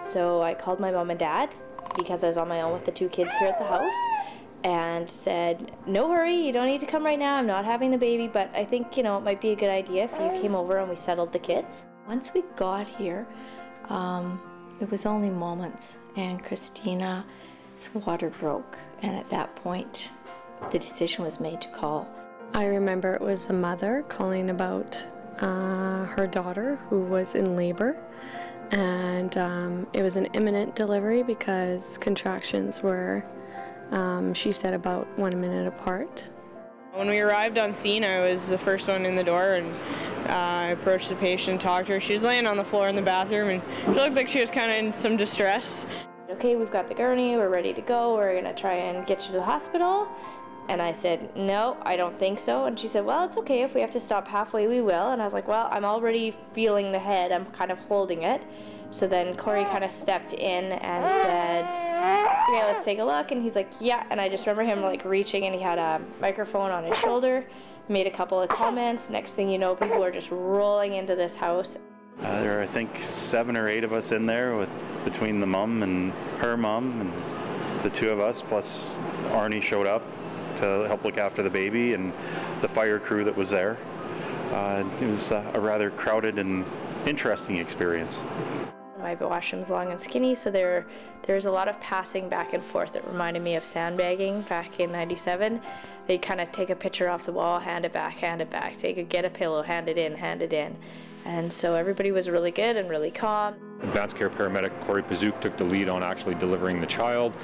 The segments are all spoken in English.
So I called my mom and dad because I was on my own with the 2 kids here at the house, and said, no hurry, you don't need to come right now, I'm not having the baby, but I think, it might be a good idea if you came over and we settled the kids. Once we got here, it was only moments, and Christina's water broke, and at that point the decision was made to call. I remember it was a mother calling about her daughter who was in labor, and it was an imminent delivery because contractions were, she said, about 1 minute apart. When we arrived on scene, I was the first one in the door, and I approached the patient, talked to her. She was laying on the floor in the bathroom, and she looked like she was kind of in some distress. Okay, we've got the gurney, we're ready to go, we're gonna try and get you to the hospital. And I said, no, I don't think so. And she said, well, it's okay, if we have to stop halfway, we will. And I was like, well, I'm already feeling the head, I'm kind of holding it. So then Corey kind of stepped in and said, okay, let's take a look. And he's like, yeah. And I just remember him like reaching, and he had a microphone on his shoulder, made a couple of comments. Next thing you know, people were just rolling into this house. There are, I think, 7 or 8 of us in there, between the mom and her mom and the 2 of us, plus Arnie showed up to help look after the baby, and the fire crew that was there. It was a rather crowded and interesting experience. My washroom's long and skinny, so there's a lot of passing back and forth that reminded me of sandbagging back in '97. They'd kind of take a picture off the wall, hand it back, get a pillow, hand it in. And so everybody was really good and really calm. Advanced care paramedic Corey Pazook took the lead on actually delivering the child.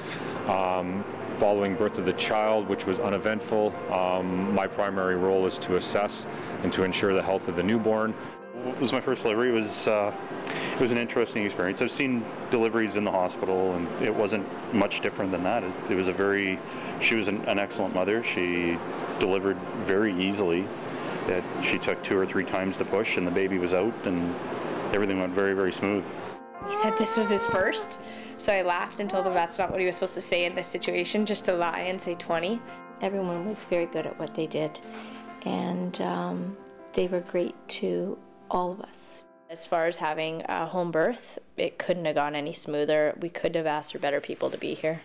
Following birth of the child, which was uneventful, my primary role is to assess and to ensure the health of the newborn. It was my first delivery. It was an interesting experience. I've seen deliveries in the hospital, and it wasn't much different than that. She was an excellent mother. She delivered very easily. She took 2 or 3 times the push, and the baby was out, and everything went very, very smooth. He said this was his first, so I laughed and told him that's not what he was supposed to say in this situation, just to lie and say 20. Everyone was very good at what they did, and they were great to all of us. As far as having a home birth, it couldn't have gone any smoother. We couldn't have asked for better people to be here.